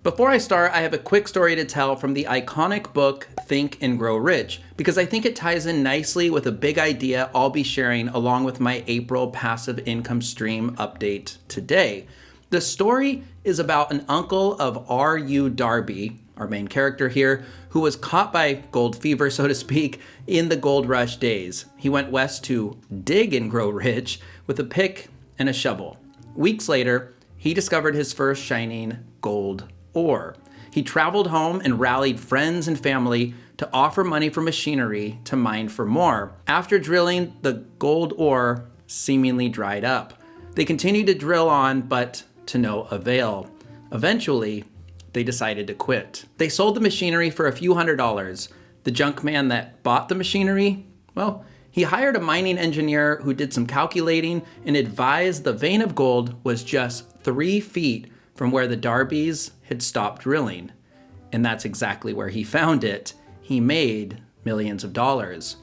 Before I start, I have a quick story to tell from the iconic book, Think and Grow Rich, because I think it ties in nicely with a big idea I'll be sharing along with my April passive income stream update today. The story is about an uncle of R.U. Darby, our main character here, who was caught by gold fever, so to speak, in the gold rush days. He went west to dig and grow rich with a pick and a shovel. Weeks later, he discovered his first shining gold ore. He traveled home and rallied friends and family to offer money for machinery to mine for more. After drilling, the gold ore seemingly dried up. They continued to drill on, but to no avail. Eventually, they decided to quit. They sold the machinery for a few $100s. The junk man that bought the machinery, well, he hired a mining engineer who did some calculating and advised the vein of gold was just 3 feet from where the Darbys had stopped drilling. And that's exactly where he found it. He made millions of dollars.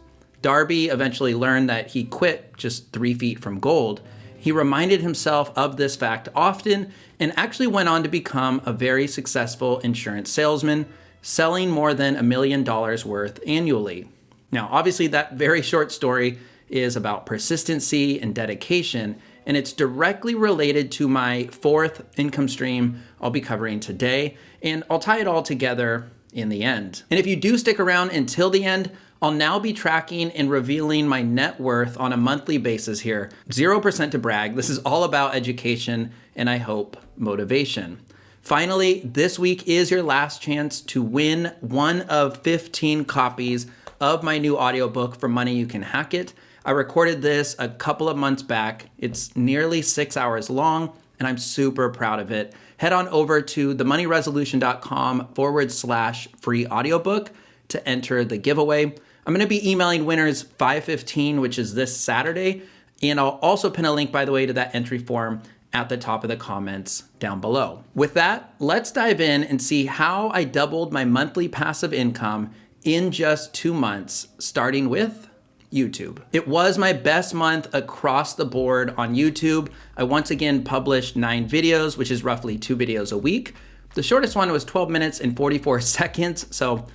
Darby eventually learned that he quit just 3 feet from gold. He reminded himself of this fact often and actually went on to become a very successful insurance salesman, selling more than $1 million worth annually. Now, obviously that very short story is about persistency and dedication, and it's directly related to my 4th income stream I'll be covering today, and I'll tie it all together in the end. And if you do stick around until the end, I'll now be tracking and revealing my net worth on a monthly basis here. 0% to brag. This is all about education and I hope motivation. Finally, this week is your last chance to win one of 15 copies of my new audiobook for Money You Can Hack It. I recorded this a couple of months back. It's nearly 6 hours long, and I'm super proud of it. Head on over to themoneyresolution.com/free audiobook to enter the giveaway. I'm going to be emailing winners 5/15, which is this Saturday, and I'll also pin a link, by the way, to that entry form at the top of the comments down below. With that, let's dive in and see how I doubled my monthly passive income in just 2 months, starting with YouTube. It was my best month across the board on YouTube. I once again published 9 videos, which is roughly 2 videos a week. The shortest one was 12 minutes and 44 seconds, so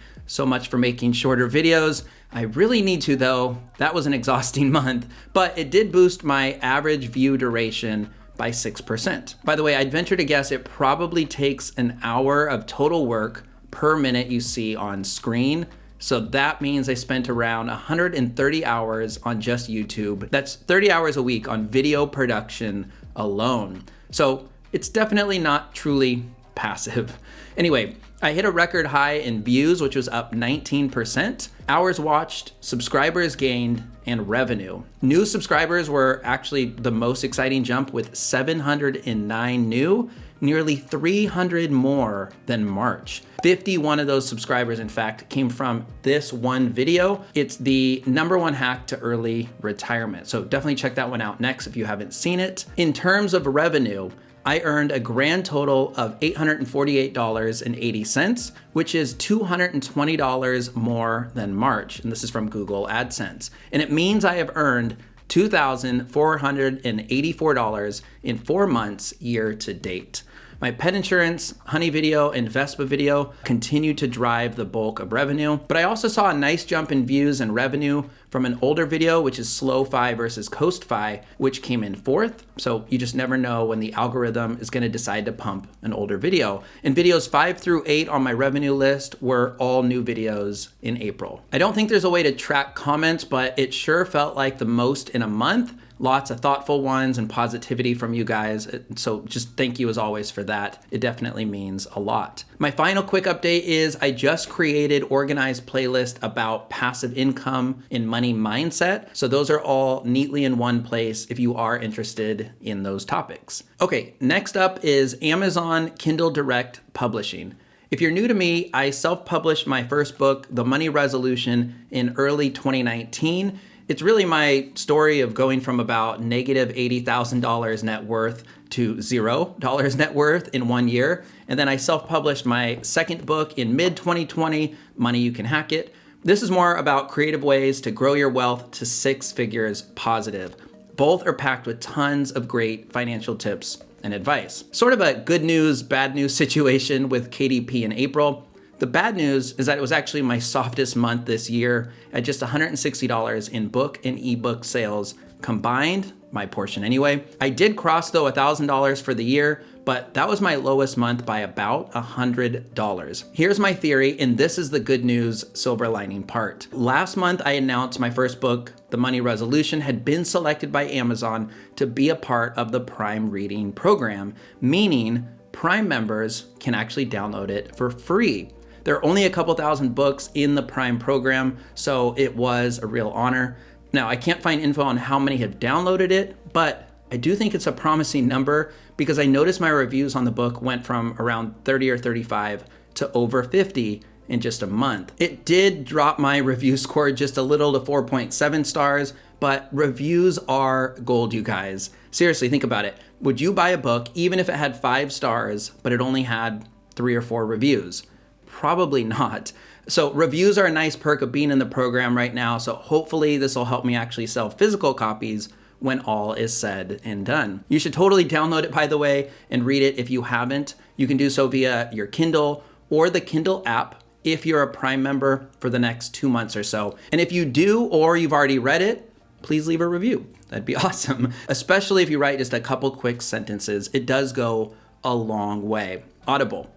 much for making shorter videos. I really need to though. That was an exhausting month, but it did boost my average view duration by 6%. By the way, I'd venture to guess it probably takes an hour of total work per minute you see on screen. So that means I spent around 130 hours on just YouTube. That's 30 hours a week on video production alone. So it's definitely not truly passive. Anyway, I hit a record high in views, which was up 19%, hours watched, subscribers gained, and revenue. New subscribers were actually the most exciting jump with 709 new, nearly 300 more than March. 51 of those subscribers, in fact, came from this one video. It's the #1 hack to early retirement. So definitely check that one out next if you haven't seen it. In terms of revenue, I earned a grand total of $848.80, which is $220 more than March. And this is from Google AdSense. And it means I have earned $2,484 in 4 months year to date. My pet insurance, honey video, and Vespa video continue to drive the bulk of revenue, but I also saw a nice jump in views and revenue from an older video, which is Slow-Fi versus Coast-Fi, which came in 4th. So you just never know when the algorithm is going to decide to pump an older video. And videos 5 through 8 on my revenue list were all new videos in April. I don't think there's a way to track comments, but it sure felt like the most in a month. Lots of thoughtful ones and positivity from you guys. So just thank you as always for that. It definitely means a lot. My final quick update is I just created organized playlist about passive income and money mindset. So those are all neatly in one place if you are interested in those topics. Okay, next up is Amazon Kindle Direct Publishing. If you're new to me, I self-published my first book, The Money Resolution, in early 2019. It's really my story of going from about negative $80,000 net worth to $0 net worth in 1 year. And then I self-published my second book in mid-2020, Money You Can Hack It. This is more about creative ways to grow your wealth to 6 figures positive. Both are packed with tons of great financial tips and advice. Sort of a good news, bad news situation with KDP in April. The bad news is that it was actually my softest month this year at just $160 in book and ebook sales combined, my portion anyway. I did cross though $1,000 for the year, but that was my lowest month by about $100. Here's my theory, and this is the good news silver lining part. Last month, I announced my first book, The Money Resolution, had been selected by Amazon to be a part of the Prime Reading program, meaning Prime members can actually download it for free. There are only a couple thousand books in the Prime program, so it was a real honor. Now, I can't find info on how many have downloaded it, but I do think it's a promising number because I noticed my reviews on the book went from around 30 or 35 to over 50 in just a month. It did drop my review score just a little to 4.7 stars, but reviews are gold, you guys. Seriously, think about it. Would you buy a book even if it had 5 stars, but it only had 3 or 4 reviews? Probably not. So reviews are a nice perk of being in the program right now. So hopefully this will help me actually sell physical copies when all is said and done. You should totally download it, by the way, and read it if you haven't. You can do so via your Kindle or the Kindle app if you're a Prime member for the next 2 months or so. And if you do, or you've already read it, please leave a review. That'd be awesome. Especially if you write just a couple quick sentences. It does go a long way. Audible.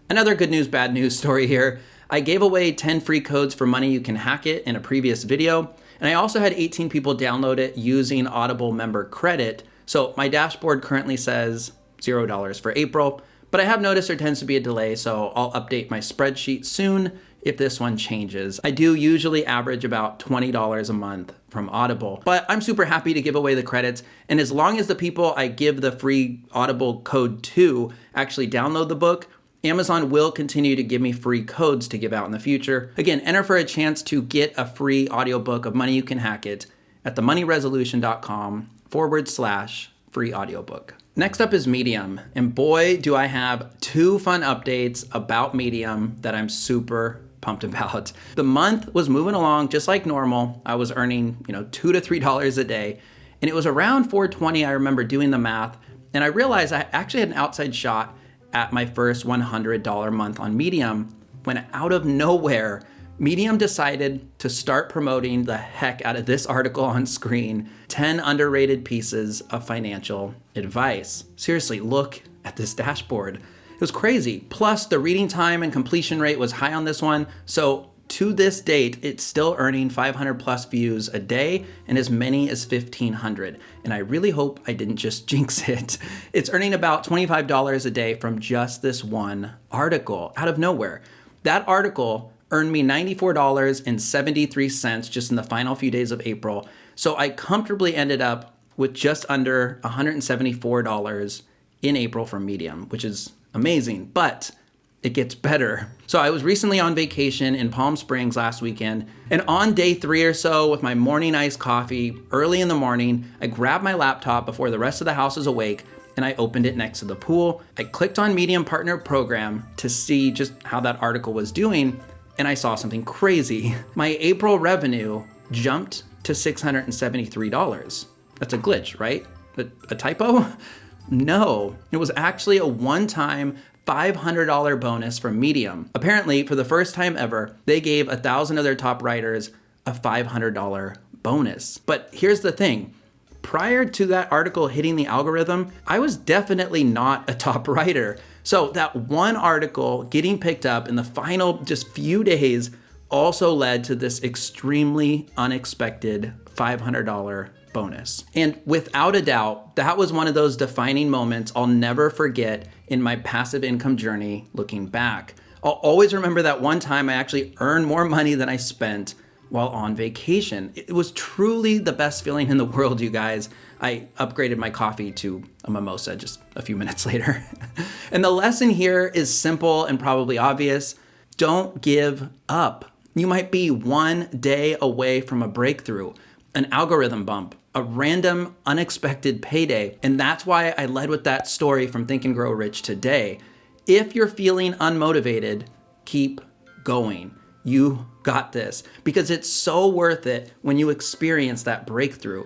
Another good news, bad news story here. I gave away 10 free codes for Money You Can Hack It in a previous video, and I also had 18 people download it using Audible member credit. So my dashboard currently says $0 for April, but I have noticed there tends to be a delay, so I'll update my spreadsheet soon if this one changes. I do usually average about $20 a month from Audible, but I'm super happy to give away the credits. And as long as the people I give the free Audible code to actually download the book, Amazon will continue to give me free codes to give out in the future. Again, enter for a chance to get a free audiobook of Money You Can Hack It at themoneyresolution.com/free audiobook. Next up is Medium. And boy, do I have 2 fun updates about Medium that I'm super pumped about. The month was moving along just like normal. I was earning, $2 to $3 a day. And it was around $4.20, I remember doing the math. And I realized I actually had an outside shot at my first $100 month on Medium when out of nowhere, Medium decided to start promoting the heck out of this article on screen, 10 underrated pieces of financial advice. Seriously, look at this dashboard. It was crazy. Plus the reading time and completion rate was high on this one. So to this date, it's still earning 500 plus views a day and as many as 1,500. And I really hope I didn't just jinx it. It's earning about $25 a day from just this one article out of nowhere. That article earned me $94.73 just in the final few days of April. So I comfortably ended up with just under $174 in April from Medium, which is amazing. But it gets better. So I was recently on vacation in Palm Springs last weekend, and on day 3 or so with my morning iced coffee, early in the morning, I grabbed my laptop before the rest of the house was awake, and I opened it next to the pool. I clicked on Medium Partner Program to see just how that article was doing, and I saw something crazy. My April revenue jumped to $673. That's a glitch, right? A typo? No, it was actually a one-time $500 bonus from Medium. Apparently, for the first time ever, they gave 1,000 of their top writers a $500 bonus. But here's the thing. Prior to that article hitting the algorithm, I was definitely not a top writer. So that one article getting picked up in the final just few days also led to this extremely unexpected $500 bonus. And without a doubt, that was one of those defining moments I'll never forget in my passive income journey looking back. I'll always remember that one time I actually earned more money than I spent while on vacation. It was truly the best feeling in the world, you guys. I upgraded my coffee to a mimosa just a few minutes later. And the lesson here is simple and probably obvious. Don't give up. You might be one day away from a breakthrough, an algorithm bump, a random unexpected payday. And that's why I led with that story from Think and Grow Rich today. If you're feeling unmotivated, keep going. You got this, because it's so worth it when you experience that breakthrough.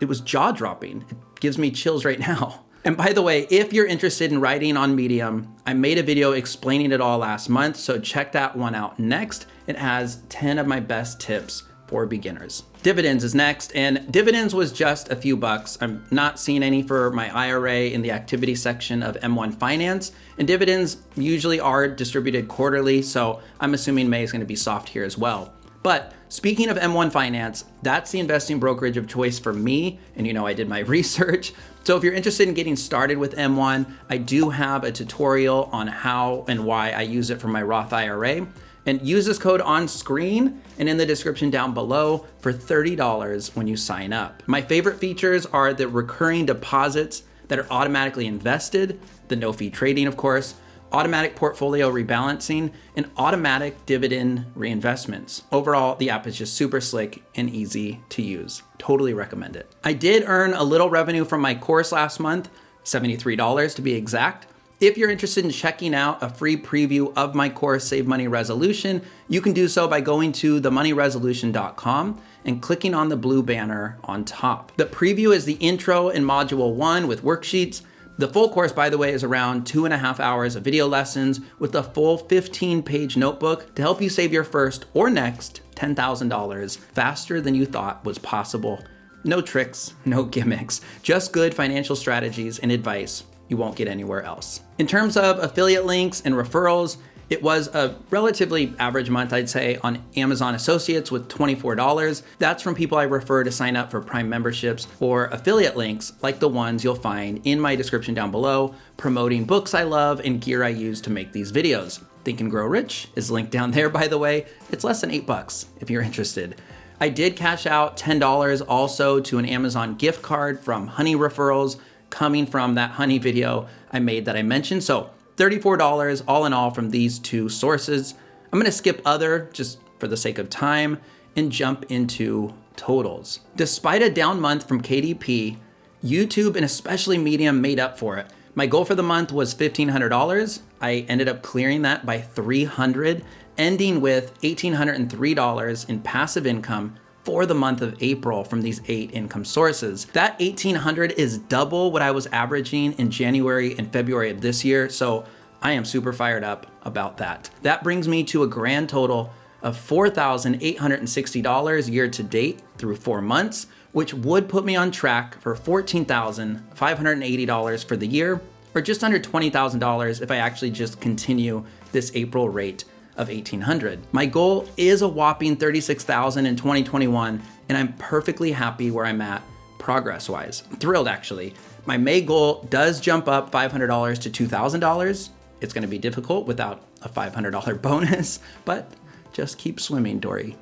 It was jaw-dropping. It gives me chills right now. And by the way, if you're interested in writing on Medium, I made a video explaining it all last month, so check that one out next. It has 10 of my best tips for beginners. Dividends is next, and dividends was just a few bucks. I'm not seeing any for my IRA in the activity section of M1 Finance, and dividends usually are distributed quarterly, so I'm assuming May is going to be soft here as well. But speaking of M1 Finance, that's the investing brokerage of choice for me, and you know I did my research. So if you're interested in getting started with M1, I do have a tutorial on how and why I use it for my Roth IRA. And use this code on screen and in the description down below for $30 when you sign up. My favorite features are the recurring deposits that are automatically invested, the no-fee trading, of course, automatic portfolio rebalancing, and automatic dividend reinvestments. Overall, the app is just super slick and easy to use. Totally recommend it. I did earn a little revenue from my course last month, $73 to be exact. If you're interested in checking out a free preview of my course, Save Money Resolution, you can do so by going to themoneyresolution.com and clicking on the blue banner on top. The preview is the intro in module 1 with worksheets. The full course, by the way, is around 2.5 hours of video lessons with a full 15-page notebook to help you save your first or next $10,000 faster than you thought was possible. No tricks, no gimmicks, just good financial strategies and advice you won't get anywhere else. In terms of affiliate links and referrals, it was a relatively average month, I'd say, on Amazon Associates with $24. That's from people I refer to sign up for Prime memberships or affiliate links like the ones you'll find in my description down below, promoting books I love and gear I use to make these videos. Think and Grow Rich is linked down there, by the way. It's less than $8 if you're interested. I did cash out $10 also to an Amazon gift card from Honey Referrals, coming from that Honey video I made that I mentioned. So $34 all in all from these two sources. I'm gonna skip other just for the sake of time and jump into totals. Despite a down month from KDP, YouTube and especially Medium made up for it. My goal for the month was $1,500. I ended up clearing that by $300, ending with $1,803 in passive income for the month of April from these 8 income sources. That $1,800 is double what I was averaging in January and February of this year, so I am super fired up about that. That brings me to a grand total of $4,860 year to date through 4 months, which would put me on track for $14,580 for the year, or just under $20,000 if I actually just continue this April rate of $1,800. My goal is a whopping $36,000 in 2021, and I'm perfectly happy where I'm at progress-wise. Thrilled, actually. My May goal does jump up $500 to $2,000. It's gonna be difficult without a $500 bonus, but just keep swimming, Dory.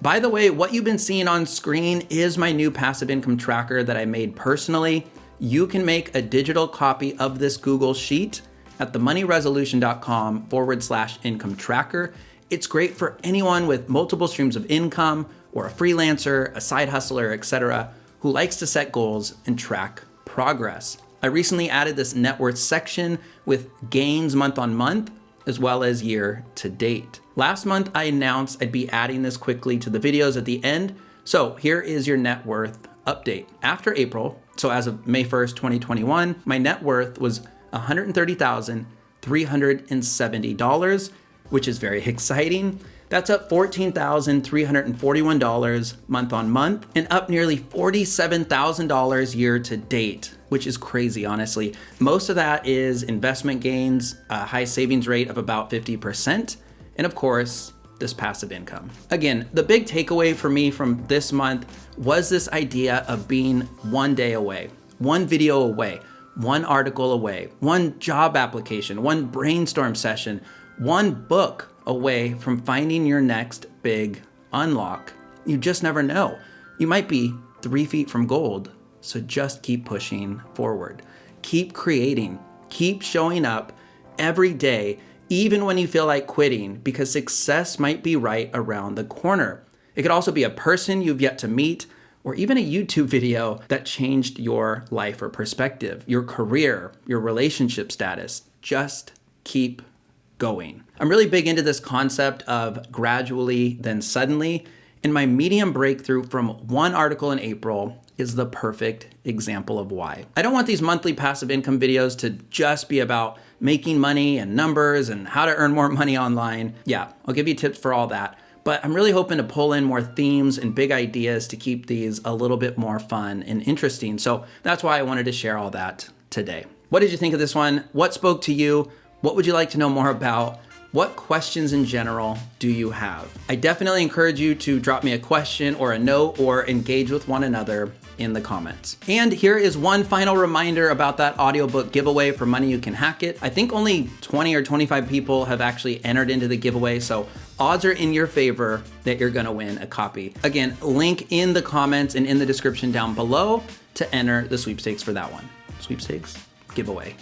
By the way, what you've been seeing on screen is my new passive income tracker that I made personally. You can make a digital copy of this Google Sheet at themoneyresolution.com/income tracker. It's great for anyone with multiple streams of income or a freelancer, a side hustler, etc., who likes to set goals and track progress. I recently added this net worth section with gains month on month, as well as year to date. Last month, I announced I'd be adding this quickly to the videos at the end. So here is your net worth update. After April, so as of May 1st, 2021, my net worth was $130,370, which is very exciting. That's up $14,341 month on month and up nearly $47,000 year to date, which is crazy, honestly. Most of that is investment gains, a high savings rate of about 50%, and of course, this passive income. Again, the big takeaway for me from this month was this idea of being one day away, one video away, one article away, one job application, one brainstorm session, one book away from finding your next big unlock. You just never know. You might be 3 feet from gold, so just keep pushing forward. Keep creating, keep showing up every day, even when you feel like quitting, because success might be right around the corner. It could also be a person you've yet to meet, or even a YouTube video that changed your life or perspective, your career, your relationship status. Just keep going. I'm really big into this concept of gradually, then suddenly, and my Medium breakthrough from one article in April is the perfect example of why. I don't want these monthly passive income videos to just be about making money and numbers and how to earn more money online. Yeah, I'll give you tips for all that. But I'm really hoping to pull in more themes and big ideas to keep these a little bit more fun and interesting. So that's why I wanted to share all that today. What did you think of this one? What spoke to you? What would you like to know more about? What questions in general do you have? I definitely encourage you to drop me a question or a note or engage with one another in the comments. And here is one final reminder about that audiobook giveaway for Money You Can Hack It. I think only 20 or 25 people have actually entered into the giveaway, so odds are in your favor that you're gonna win a copy. Again, link in the comments and in the description down below to enter the sweepstakes for that one. Sweepstakes? Giveaway.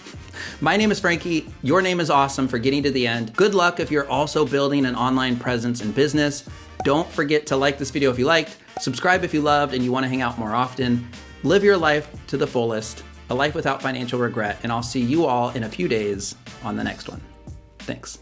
My name is Frankie. Your name is awesome for getting to the end. Good luck if you're also building an online presence and business. Don't forget to like this video if you liked, subscribe if you loved and you want to hang out more often. Live your life to the fullest, a life without financial regret, and I'll see you all in a few days on the next one. Thanks.